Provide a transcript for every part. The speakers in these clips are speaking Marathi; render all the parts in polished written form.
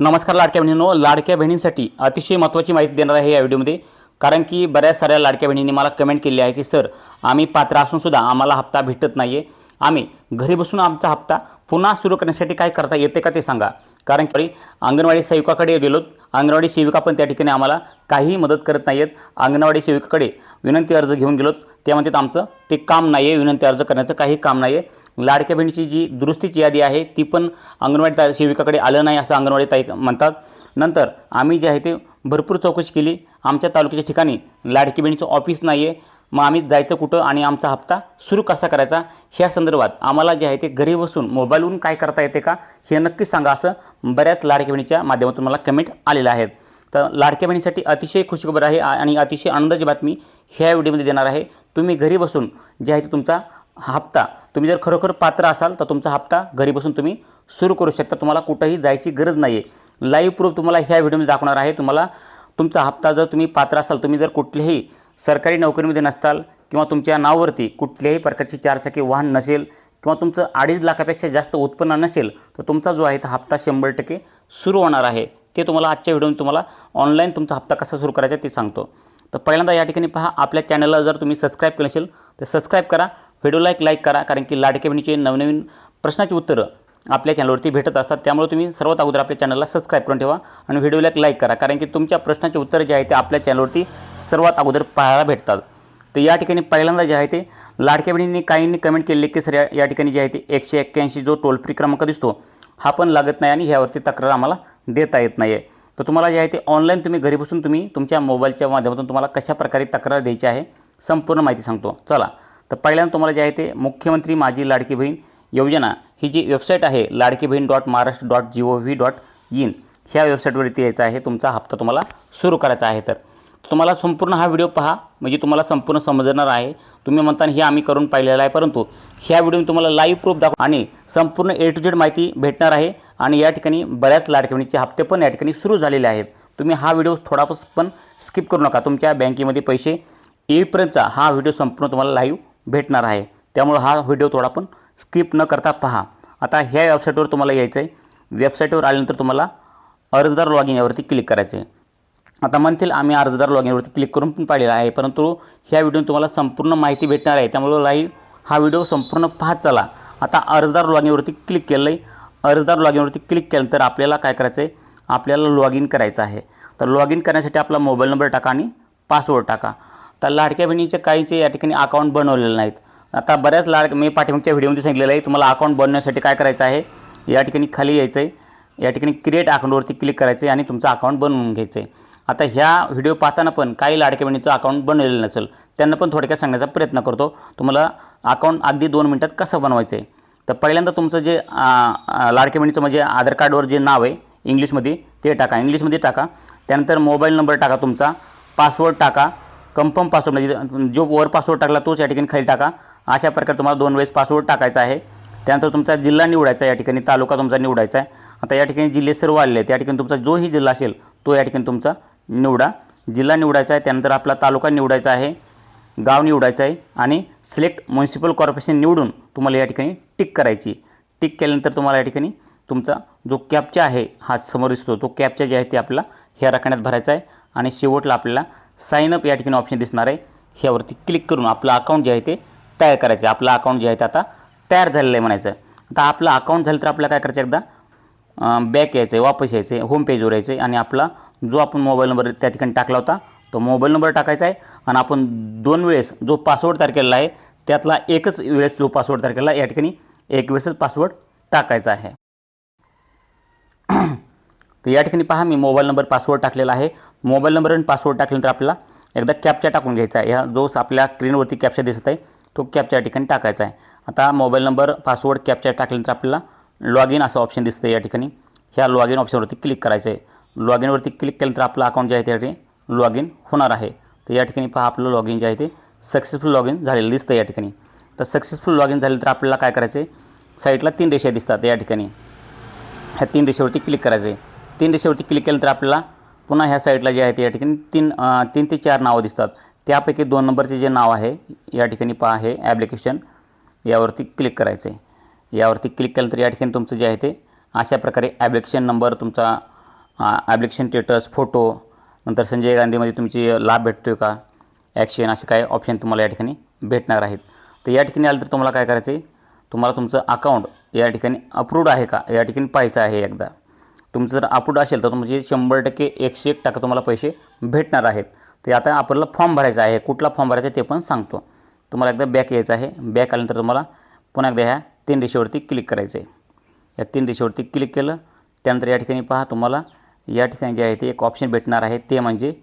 नमस्कार लाडक्या बहिणींनो, लाडक्या बहिणींसाठी अतिशय महत्त्वाची माहिती देणार आहे या व्हिडिओमध्ये। कारण की बऱ्याच साऱ्या लाडक्या बहिणींनी मला कमेंट केली आहे की सर आम्ही पात्र असून सुद्धा आम्हाला हप्ता भेटत नाही आहे, आम्ही घरी बसून आमचा हप्ता पुन्हा सुरू करण्यासाठी काय करता येते का ते सांगा। कारण की अंगणवाडी सेविकाकडे गेलोत, अंगणवाडी सेविका पण त्या ठिकाणी आम्हाला काही मदत करत नाही आहेत। अंगणवाडी सेविकाकडे विनंती अर्ज घेऊन गेलोत, ते म्हणतात आमचं ते काम नाही आहे, विनंती अर्ज करण्याचं काही काम नाही आहे। लाडक्या बहिणीची जी दुरुस्तीची यादी आहे ती पण अंगणवाडी सेविकाकडे आलं नाही असं अंगणवाडी ताई म्हणतात। नंतर आम्ही जे आहे ते भरपूर चौकशी केली, आमच्या तालुक्याच्या ठिकाणी लाडकी बहिणीचं ऑफिस नाही आहे, मग आम्ही जायचं कुठं आणि आमचा हप्ता सुरू कसा करायचा ह्या संदर्भात आम्हाला जे आहे ते घरी बसून मोबाईलवरून काय करता येते का हे नक्कीच सांगा, असं बऱ्याच लाडक्या बहिणीच्या माध्यमातून मला कमेंट आलेल्या आहेत। तर लाडक्या बहिणीसाठी अतिशय खुशखबर आहे आणि अतिशय आनंदाची बातमी ह्या व्हिडिओमध्ये देणार आहे। तुम्ही घरी बसून जे आहे ते तुमचा हप्ता, तुम्ही जर खरोखर पात्र असाल तर तुमचा हप्ता घरी बसून तुम्ही सुरू करू शकता, तुम्हाला कुठेही जायची गरज नाही आहे। लाईव्ह प्रूफ तुम्हाला ह्या व्हिडिओमध्ये दाखवणार आहे। तुम्हाला तुमचा हप्ता जर तुम्ही पात्र असाल, तुम्ही जर कुठल्याही सरकारी नोकरीमध्ये नसताल किंवा तुमच्या नावावरती कुठल्याही प्रकारची 4 चाकी वाहन नसेल किंवा तुमचं 2.5 लाखापेक्षा जास्त उत्पन्न नसेल तर तुमचा जो आहे तो हप्ता 100% सुरू होणार आहे। ते तुम्हाला आजच्या व्हिडिओमध्ये तुम्हाला ऑनलाईन तुमचा हप्ता कसा सुरू करायचा ते सांगतो। तर पहिल्यांदा या ठिकाणी पहा, आपल्या चॅनलला जर तुम्ही सबस्क्राईब केलं नसेल तर सबस्क्राईब करा, व्हिडिओला एक लाईक करा, कारण की लाडक्या बहिणीचे नवनवीन प्रश्नाची उत्तरं आपल्या चॅनलवरती भेटत असतात। त्यामुळे तुम्ही सर्वात अगोदर आपल्या चॅनलला सबस्क्राईब करून ठेवा आणि व्हिडिओला एक लाईक करा, कारण की तुमच्या प्रश्नाचे उत्तर जे आहे ते आपल्या चॅनलवरती सर्वात अगोदर पाहायला भेटतात। तर या ठिकाणी पहिल्यांदा जे आहे ते लाडक्या बहिणींनी काहींनी कमेंट केले की सर या ठिकाणी जे आहे ते 181 जो टोल फ्री क्रमांक दिसतो हा पण लागत नाही आणि ह्यावरती तक्रार आम्हाला देता येत नाही आहे। तर तुम्हाला जे आहे ते ऑनलाईन तुम्ही घरी बसून तुम्ही तुमच्या मोबाईलच्या माध्यमातून तुम्हाला कशा प्रकारे तक्रार द्यायची आहे संपूर्ण माहिती सांगतो। चला, तर पहिल्यांदा तुम्हाला जे आहे ते मुख्यमंत्री माझी लाडकी बहीण योजना ही जी वेबसाईट आहे ladkibhin.maharashtra.gov.in ह्या वेबसाईटवरती यायचं आहे। तुमचा हप्ता तुम्हाला सुरू करायचा आहे तर तुम्हाला संपूर्ण हा व्हिडिओ पहा, म्हणजे तुम्हाला संपूर्ण समजणार आहे। तुम्ही म्हणता हे आम्ही करून पाहिलेलं आहे, परंतु ह्या व्हिडिओमध्ये तुम्हाला लाईव्ह प्रूफ दाखव आणि संपूर्ण A to Z माहिती भेटणार आहे। आणि या ठिकाणी बऱ्याच लाडक्या बहिणीचे हप्ते पण या ठिकाणी सुरू झालेले आहेत। तुम्ही हा व्हिडिओ थोडापास पण स्किप करू नका, तुमच्या बँकेमध्ये पैसे येईपर्यंतचा हा व्हिडिओ संपूर्ण तुम्हाला लाईव्ह भेटणार आहे। त्यामुळे हा व्हिडिओ थोडा पण स्किप न करता पहा। आता ह्या वेबसाईटवर तुम्हाला यायचं आहे। वेबसाईटवर आल्यानंतर तुम्हाला अर्जदार लॉगिन यावरती क्लिक करायचं आहे। आता म्हणतील आम्ही अर्जदार लॉगिनवरती क्लिक करून पण पाहिलेला आहे, परंतु ह्या व्हिडिओ तुम्हाला संपूर्ण माहिती भेटणार आहे, त्यामुळे लाईव्ह हा व्हिडिओ संपूर्ण पाहत चला। आता अर्जदार लॉगिनवरती क्लिक केलं आहे। अर्जदार लॉगिनवरती क्लिक केल्यानंतर आपल्याला काय करायचं आहे, आपल्याला लॉगिन करायचं आहे। तर लॉगिन करण्यासाठी आपला मोबाईल नंबर टाका आणि पासवर्ड टाका। तर लाडक्या बहिणीचे काहींचे या ठिकाणी अकाउंट बनवलेले नाहीत। आता बऱ्याच मी पाठीमागच्या व्हिडिओमध्ये सांगितलेलं आहे तुम्हाला अकाउंट बनवण्यासाठी काय करायचं आहे, या ठिकाणी खाली यायचं आहे, या ठिकाणी क्रिएट अकाउंटवरती क्लिक करायचं आहे आणि तुमचं अकाउंट बनवून घ्यायचं आहे। आता ह्या व्हिडिओ पाहताना पण काही लाडक्या बहिणीचं अकाउंट बनवलेलं नसेल, त्यांना पण थोडक्यात सांगण्याचा प्रयत्न करतो तुम्हाला अकाउंट अगदी 2 मिनिटात कसं बनवायचं आहे। तर पहिल्यांदा तुमचं जे लाडक्या बहिणीचं म्हणजे आधार कार्डवर जे नाव आहे इंग्लिशमध्ये ते टाका, इंग्लिशमध्ये टाका। त्यानंतर मोबाईल नंबर टाका, तुमचा पासवर्ड टाका, कन्फर्म पासवर्ड म्हणजे जो वर पासवर्ड टाकला तोच या ठिकाणी खाली टाका। अशा प्रकारे तुम्हाला 2 वेळेस पासवर्ड टाकायचा आहे। त्यानंतर तुमचा जिल्हा निवडायचा आहे, या ठिकाणी तालुका तुमचा निवडायचा आहे। आता या ठिकाणी जिल्हे सर्व आलेले आहेत, या ठिकाणी तुमचा जोही जिल्हा असेल तो या ठिकाणी तुमचा निवडा, जिल्हा निवडायचा आहे। त्यानंतर आपला तालुका निवडायचा आहे, गाव निवडायचं आहे आणि सिलेक्ट म्युनिसिपल कॉर्पोरेशन निवडून तुम्हाला या ठिकाणी टिक करायची। टिक केल्यानंतर तुम्हाला या ठिकाणी तुमचा जो कॅप्चा आहे हा समोर दिसतो, तो कॅप्चा जे आहे ते आपला ह्या रकान्यात भरायचा आहे आणि शेवटला आपल्याला साइन अप या ठिकाणी ऑप्शन दिसणार आहे, ह्यावरती क्लिक करून आपलं अकाउंट जे आहे ते तयार करायचं आहे। आपलं अकाउंट जे आहे ते आता तयार झालेलं आहे म्हणायचं। आता आपलं अकाउंट झालं तर आपल्याला काय करायचं, एकदा बॅक यायचं आहे, वापस यायचं आहे, होम पेजवर यायचं आहे आणि आपला जो आपण मोबाईल नंबर त्या ठिकाणी टाकला होता तो मोबाईल नंबर टाकायचा आहे आणि आपण 2 वेळेस जो पासवर्ड तयार केलेला आहे त्यातला एकच वेळेस जो पासवर्ड तयार केला या ठिकाणी एक वेळेसच पासवर्ड टाकायचा आहे। तर या ठिकाणी पहा मी मोबाईल नंबर पासवर्ड टाकलेला आहे। मोबाईल नंबर आणि पासवर्ड टाकल्यानंतर आपल्याला एकदा कॅप्चा टाकून घ्यायचा आहे। ह्या जो आपल्या स्क्रीनवरती कॅप्चा दिसत आहे तो कॅप्चा या ठिकाणी टाकायचा आहे। आता मोबाईल नंबर पासवर्ड कॅप्चा टाकल्यानंतर आपल्याला लॉगिन असं ऑप्शन दिसतं, या ठिकाणी ह्या लॉगिन ऑप्शनवरती क्लिक करायचं आहे। लॉगिनवरती क्लिक केल्यानंतर आपलं अकाउंट जे आहे त्या ठिकाणी लॉगिन होणार आहे। तर या ठिकाणी पहा आपलं लॉगिन जे आहे ते सक्सेसफुल लॉगिन झालेलं दिसतं या ठिकाणी। तर सक्सेसफुल लॉगिन झाल्यानंतर आपल्याला काय करायचं आहे, साईडला 3 रेषा दिसतात, या ठिकाणी ह्या 3 रेषेवरती क्लिक करायचं आहे। 3 रेषेवरती क्लिक केल्यानंतर आपल्याला पुन्हा ह्या साईडला जे आहे ते या ठिकाणी 3 ते 4 नावं दिसतात, त्यापैकी 2 नंबरचे जे नाव आहे या ठिकाणी पहा आहे ॲप्लिकेशन, यावरती क्लिक करायचं आहे। यावरती क्लिक केल्यानंतर या ठिकाणी तुमचं जे आहे ते अशा प्रकारे ॲप्लिकेशन नंबर, तुमचा ॲप्लिकेशन स्टेटस, फोटो, नंतर संजय गांधीमध्ये तुमची लाभ भेटतो आहे का, ॲक्शन, असे काही ऑप्शन तुम्हाला या ठिकाणी भेटणार आहेत. तर या ठिकाणी आलं तर तुम्हाला काय करायचं आहे, तुम्हाला तुमचं अकाउंट या ठिकाणी अप्रूव्ड आहे का या ठिकाणी पाहायचं आहे एकदा. तुमचं जर अप्रूव्ड असेल तर तुमचे 100% 101% तुम्हाला पैसे भेटणार आहेत. तर आता आपल्याला फॉर्म भरायचा आहे. कुठला फॉर्म भरायचा आहे ते पण सांगतो. तुम्हाला एकदा बॅक यायचं आहे. बॅक आल्यानंतर तुम्हाला पुन्हा एकदा ह्या 3 रेषेवरती क्लिक करायचं आहे. या 3 रेषेवरती क्लिक केलं त्यानंतर या ठिकाणी पहा तुम्हाला या ठिकाणी जे आहे ते एक ऑप्शन भेटणार आहे, ते म्हणजे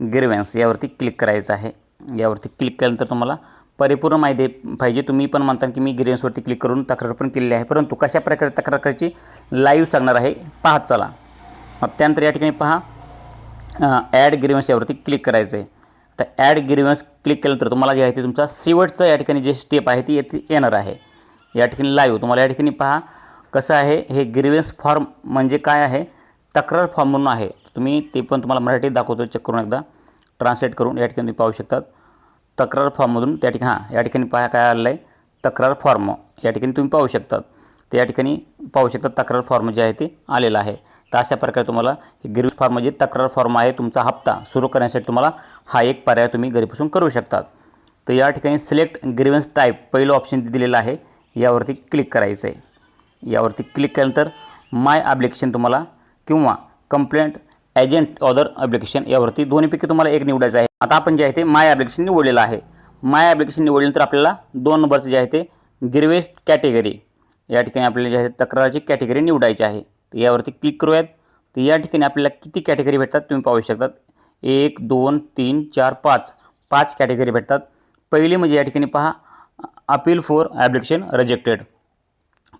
ग्रीव्हन्स. यावरती क्लिक करायचं आहे. यावरती क्लिक केल्यानंतर तुम्हाला परिपूर्ण माहिती पाहिजे. तुम्ही पण म्हणता की मी ग्रीव्हन्सवरती क्लिक करून तक्रार पण केलेली आहे, परंतु कशा प्रकारे तक्रार करायची लाईव्ह सांगणार आहे, पाहत चला. त्यानंतर या ठिकाणी पहा ॲड ग्रीव्हन्स यावरती क्लिक करायचं आहे. तर ॲड ग्रीव्हन्स क्लिक केल्यानंतर तुम्हाला जे आहे ते तुमचा शेवटचं या ठिकाणी जे स्टेप आहे ती येणार आहे. या ठिकाणी लाईव्ह तुम्हाला या ठिकाणी पहा कसं आहे, हे ग्रीव्हन्स फॉर्म म्हणजे काय आहे, तक्रार फॉर्म म्हणून आहे. तुम्ही ते पण तुम्हाला मराठीत दाखवतो, चेक करून एकदा ट्रान्सलेट करून या ठिकाणी तुम्ही पाहू शकतात. तक्रार फॉर्ममधून त्या ठिकाणी या ठिकाणी पहा काय आलेलं आहे, तक्रार फॉर्म या ठिकाणी तुम्ही पाहू शकतात. तर या ठिकाणी पाहू शकता तक्रार फॉर्म जे आहे ते आलेलं आहे. तर अशा प्रकारे तुम्हाला ग्रीव्हन्स फॉर्म म्हणजे तक्रार फॉर्म आहे. तुमचा हप्ता सुरू करण्यासाठी तुम्हाला हा एक पर्याय तुम्ही घरीपासून करू शकतात. तर या ठिकाणी सिलेक्ट ग्रीव्हन्स टाईप पहिलं ऑप्शन दिलेलं आहे, यावरती क्लिक करायचं आहे. यावरती क्लिक केल्यानंतर माय ॲप्लिकेशन तुम्हाला किंवा कंप्लेंट एजंट ऑदर ॲप्लिकेशन यावरती दोन्हीपैकी तुम्हाला एक निवडायचं आहे. आता आपण जे आहे ते माय ॲप्लिकेशन निवडलेलं आहे. माय ॲप्लिकेशन निवडल्यानंतर आपल्याला 2 नंबरचं जे आहे ते ग्रीव्हन्स कॅटेगरी या ठिकाणी आपल्याला जे आहे तक्राराची कॅटेगरी निवडायची आहे. तर यावरती क्लिक करूयात. तर या ठिकाणी आपल्याला किती कॅटेगरी भेटतात तुम्ही पाहू शकतात. 1 2 3 4 5 कॅटेगरी भेटतात. पहिली म्हणजे या ठिकाणी पहा अपील फॉर ॲप्लिकेशन रिजेक्टेड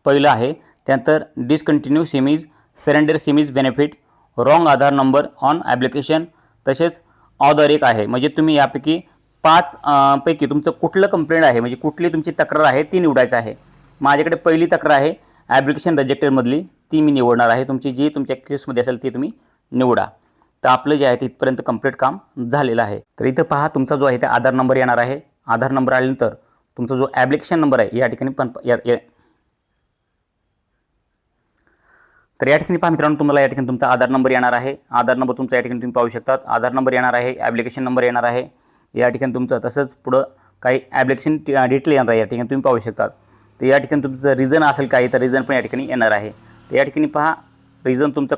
पहिलं आहे. त्यानंतर discontinue schemes, surrender schemes benefit, wrong Aadhaar number on application, तसेच ऑदर एक आहे. म्हणजे तुम्ही यापैकी 5 पैकी तुमचं कुठलं कंप्लेंट आहे म्हणजे कुठली तुमची तक्रार आहे ती निवडायचं आहे. माझ्याकडे पहिली तक्रार आहे ॲप्लिकेशन रिजेक्टेडमधली, ती मी निवडणार आहे. तुमची जी तुमच्या केसमध्ये असेल ती तुम्ही निवडा. तर आपलं जे आहे ते इथपर्यंत कंप्लीट काम झालेलं आहे. तर इथं पहा तुमचा जो आहे ते आधार नंबर येणार आहे. आधार नंबर आल्यानंतर तुमचा जो ॲप्लिकेशन नंबर आहे या ठिकाणी पण तर या ठिकाणी पहा मित्रांनो तुम्हाला या ठिकाणी तुमचा आधार नंबर येणार आहे. आधार नंबर तुमचा या ठिकाणी तुम्ही पाहू शकतात. आधार नंबर येणार आहे, ॲप्लिकेशन नंबर येणार आहे या ठिकाणी तुमचं. तसंच पुढं काही ॲप्लिकेशन डिटेल येणार आहे या ठिकाणी तुम्ही पाहू शकतात. तर या ठिकाणी तुमचं रिझन असेल काही तर रिझन पण या ठिकाणी येणार आहे. तर या ठिकाणी पहा रिझन तुमचं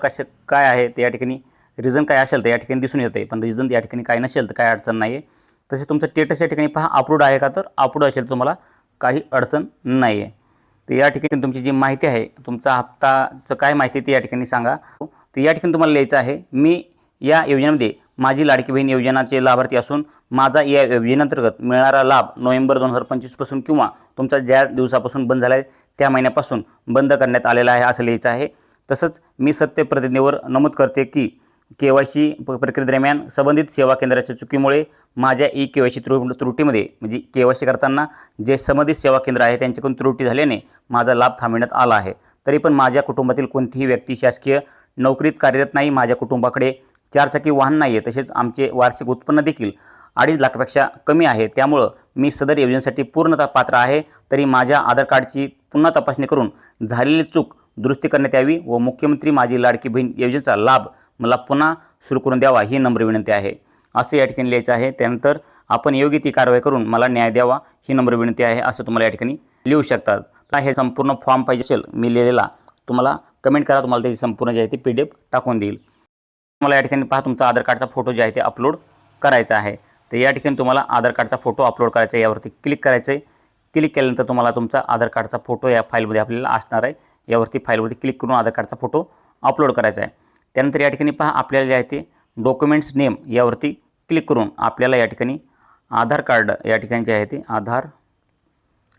काय आहे ते या ठिकाणी रिझन काय असेल तर या ठिकाणी दिसून येतं आहे, पण रिझन या ठिकाणी काय नसेल तर काय अडचण नाही आहे. तसेच तुमचं स्टेटस या ठिकाणी पहा अप्रूव्ड आहे का, तर अप्रूव्ड असेल तुम्हाला काही अडचण नाही आहे. तर या ठिकाणी तुमची जी माहिती आहे तुमचा हप्ताचं काय माहिती ती या ठिकाणी सांगा. तर या ठिकाणी तुम्हाला लिहायचं आहे मी या योजनेमध्ये माझी लाडकी बहीण योजनाचे लाभार्थी असून माझा या योजनेअंतर्गत मिळणारा लाभ नोव्हेंबर 2025 पासून किंवा तुमचा ज्या दिवसापासून बंद झाला आहे त्या महिन्यापासून बंद करण्यात आलेला आहे असं लिहायचं आहे. तसंच मी सत्य प्रतिज्ञेवर नमूद करते की KYC प्रक्रियेदरम्यान संबंधित सेवा केंद्राच्या चुकीमुळे माझ्या KYC त्रुटीमध्ये म्हणजे KYC करताना जे संबंधित सेवा केंद्र आहे त्यांच्याकडून त्रुटी झाल्याने माझा लाभ थांबविण्यात आला आहे. तरी पण माझ्या कुटुंबातील कोणतीही व्यक्ती शासकीय नोकरीत कार्यरत नाही. माझ्या कुटुंबाकडे 4 चाकी वाहन नाही आहे. तसेच आमचे वार्षिक उत्पन्न देखील 2.5 लाखापेक्षा कमी आहे. त्यामुळं मी सदर योजनेसाठी पूर्णतः पात्र आहे. तरी माझ्या आधार कार्डची पुन्हा तपासणी करून झालेली चूक दुरुस्ती करण्यात यावी व मुख्यमंत्री माझी लाडकी बहीण योजनेचा लाभ मला पुन्हा सुरू करून द्यावा ही नम्र विनंती आहे असं या ठिकाणी लिहायचं आहे. त्यानंतर आपण योग्य ती कारवाई करून मला न्याय द्यावा ही नम्र विनंती आहे असं तुम्हाला या ठिकाणी लिहू शकतात. हे संपूर्ण फॉर्म पाहिजे असेल मी लिहिलेला तुम्हाला कमेंट करा, तुम्हाला त्याची संपूर्ण जे आहे ते PDF टाकून देईल. तुम्हाला या ठिकाणी पहा तुमचा आधार कार्डचा फोटो जे आहे ते अपलोड करायचा आहे. तर या ठिकाणी तुम्हाला आधार कार्डचा फोटो अपलोड करायचा आहे. यावरती क्लिक करायचं आहे. क्लिक केल्यानंतर तुम्हाला तुमचा आधार कार्डचा फोटो या फाईलमध्ये आपल्याला असणार आहे. यावरती फाईलवरती क्लिक करून आधार कार्डचा फोटो अपलोड करायचा आहे. त्यानंतर या ठिकाणी पहा आपल्याला जे आहे ते डॉक्युमेंट्स नेम यावरती क्लिक करून आपल्याला या ठिकाणी आधार कार्ड या ठिकाणी जे आहे ते आधार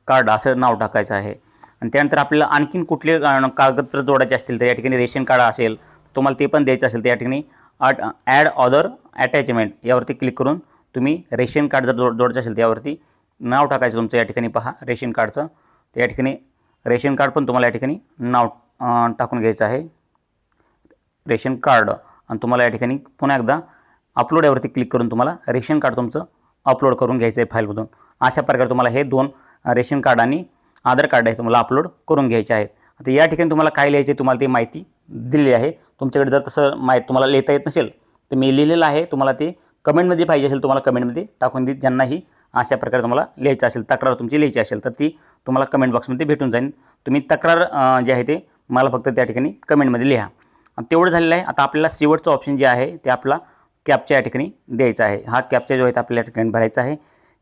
कार्ड असं नाव टाकायचं आहे. आणि त्यानंतर आपल्याला आणखीन कुठले कागदपत्र जोडायचे असतील तर या ठिकाणी रेशन कार्ड असेल तुम्हाला ते पण द्यायचं असेल तर या ठिकाणी ॲड ऑदर अटॅचमेंट यावरती क्लिक करून तुम्ही रेशन कार्ड जर जोडायचं असेल त्यावरती नाव टाकायचं तुमचं या ठिकाणी पहा रेशन कार्डचं. तर या ठिकाणी रेशन कार्ड पण तुम्हाला या ठिकाणी नाव टाकून घ्यायचं आहे रेशन कार्ड. आणि तुम्हाला या ठिकाणी पुन्हा एकदा अपलोड यावरती क्लिक करून तुम्हाला रेशन कार्ड तुमचं अपलोड करून घ्यायचं आहे फाईलमधून. अशा प्रकारे तुम्हाला हे 2 रेशन कार्ड आणि आधार कार्ड आहे तुम्हाला अपलोड करून घ्यायचे आहेत. आता या ठिकाणी तुम्हाला काय लिहायचे तुम्हाला ती माहिती दिलेली आहे. तुमच्याकडे जर तसं तुम्हाला लिहिता येत नसेल तर मी लिहिलेलं आहे, तुम्हाला ते कमेंटमध्ये पाहिजे असेल तुम्हाला कमेंटमध्ये टाकून देईल. ज्यांनाही अशा प्रकारे तुम्हाला लिहायचं असेल, तक्रार तुमची लिहायची असेल तर ती तुम्हाला कमेंट बॉक्समध्ये भेटून जाईल. तुम्ही तक्रार जे आहे ते मला फक्त त्या ठिकाणी कमेंटमध्ये लिहा. तेवढं झालेलं आहे. आता आपल्याला शेवटचं ऑप्शन जे आहे ते आपला कॅप्चा या ठिकाणी द्यायचा आहे. हा कॅप्चा जो आहे ते आपल्याला या ठिकाणी भरायचा आहे.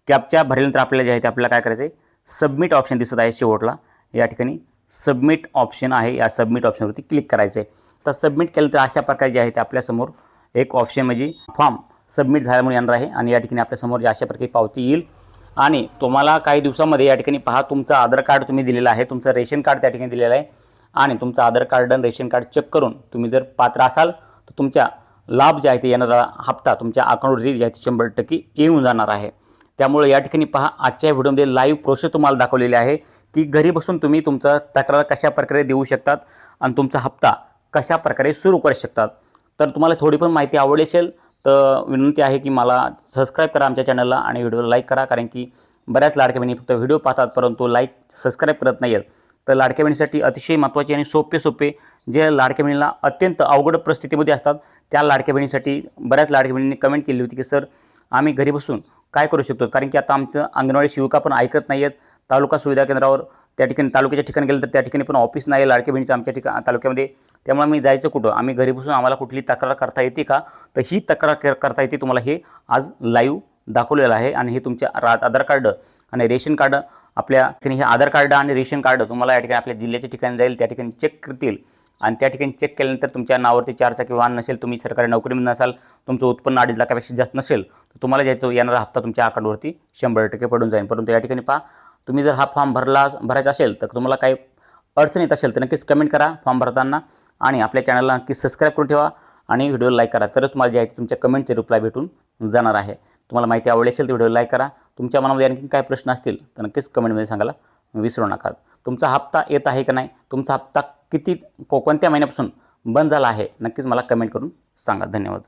कॅप्चा भरल्यानंतर आपल्याला जे आहे ते आपल्याला काय करायचं आहे, सबमिट ऑप्शन दिसत आहे शेवटला, या ठिकाणी सबमिट ऑप्शन आहे, या सबमिट ऑप्शनवरती क्लिक करायचं आहे. तर सबमिट केल्यानंतर अशा प्रकारे जे आहे ते आपल्यासमोर एक ऑप्शन म्हणजे फॉर्म सबमिट झाल्यामुळे येणार आहे आणि या ठिकाणी आपल्यासमोर जे अशा प्रकारे पावती येईल आणि तुम्हाला काही दिवसामध्ये या ठिकाणी पहा तुमचं आधार कार्ड तुम्ही दिलेलं आहे, तुमचं रेशन कार्ड त्या ठिकाणी दिलेलं आहे आणि तुमचं आधार कार्ड आणि रेशन कार्ड चेक करून तुम्ही जर पात्र असाल तर तुमच्या लाभ जे आहे ते येणारा हप्ता तुमच्या अकाउंटवरती जे आहे ते 100% येऊन जाणार आहे. त्यामुळे या ठिकाणी पहा आजच्या व्हिडिओमध्ये लाईव्ह प्रोसेस तुम्हाला दाखवलेली आहे की घरी बसून तुम्ही तुमचा तक्रार कशा प्रकारे देऊ शकतात आणि तुमचा हप्ता कशा प्रकारे सुरू करू शकतात. तर तुम्हाला थोडी पण माहिती आवडली असेल तर विनंती आहे की मला सबस्क्राईब करा आमच्या चॅनलला आणि व्हिडिओला लाईक करा, कारण की बऱ्याच लाडक्या बहिणी फक्त व्हिडिओ पाहतात परंतु लाईक सबस्क्राईब करत नाही आहेत. तर लाडक्या बहिणीसाठी अतिशय महत्त्वाचे आणि सोपे जे लाडक्या बहिणीला अत्यंत अवघड परिस्थितीमध्ये असतात त्या लाडक्या बहिणीसाठी बऱ्याच लाडक्या बहिणींनी कमेंट केली होती की सर आम्ही घरी बसून काय करू शकतो, कारण की आता आमचं अंगणवाडी सेविका पण ऐकत नाही आहेत. तालुका सुविधा केंद्रावर त्या ठिकाणी तालुक्याच्या ठिकाणी गेलं तर त्या ठिकाणी पण ऑफिस नाही आहे लाडक्या बहिणीचं आमच्या तालुक्यामध्ये. त्यामुळे मी जायचं कुठं, आम्ही घरी बसून आम्हाला कुठली तक्रार करता येते का, तर ही तक्रार करता येते. तुम्हाला हे आज लाईव्ह दाखवलेलं आहे आणि हे तुमच्या आधार कार्ड आणि रेशन कार्ड आपल्या ठिकाणी हे आधार कार्ड आणि रेशन कार्ड तुम्हाला या ठिकाणी आपल्या जिल्ह्याच्या ठिकाणी जाईल, त्या ठिकाणी चेक करतील आणि त्या ठिकाणी चेक केल्यानंतर तुमच्या नावावरती 4 चाकी वाहन नसेल, तुम्ही सरकारी नोकरीमध्ये नसाल, तुमचं उत्पन्न 2.5 लाखापेक्षा जास्त नसेल तर तुम्हाला जे तो येणारा हप्ता तुमच्या अकाउंटवरती 100% पडून जाईल. परंतु या ठिकाणी पहा तुम्ही जर हा फॉर्म भरायचा असेल तर तुम्हाला काही अडचण येत असेल तर नक्कीच कमेंट करा फॉर्म भरताना आणि आपल्या चॅनलला नक्कीच सबस्क्राईब करून ठेवा आणि व्हिडिओला लाईक करा, तरच तुम्हाला जे आहे तुमच्या कमेंटचे रिप्लाय भेटून जाणार आहे. तुम्हाला माहिती आवडली असेल तर व्हिडिओला लाईक करा. तुमच्या मनामध्ये आणखी काय प्रश्न असतील तर नक्कीच कमेंटमध्ये सांगायला विसरू नका. तुमचा हप्ता येत आहे का नाही, तुमचा हप्ता कोणत्या महिन्यापासून बंद झाला आहे, नक्कीच मला कमेंट करून सांगा. धन्यवाद.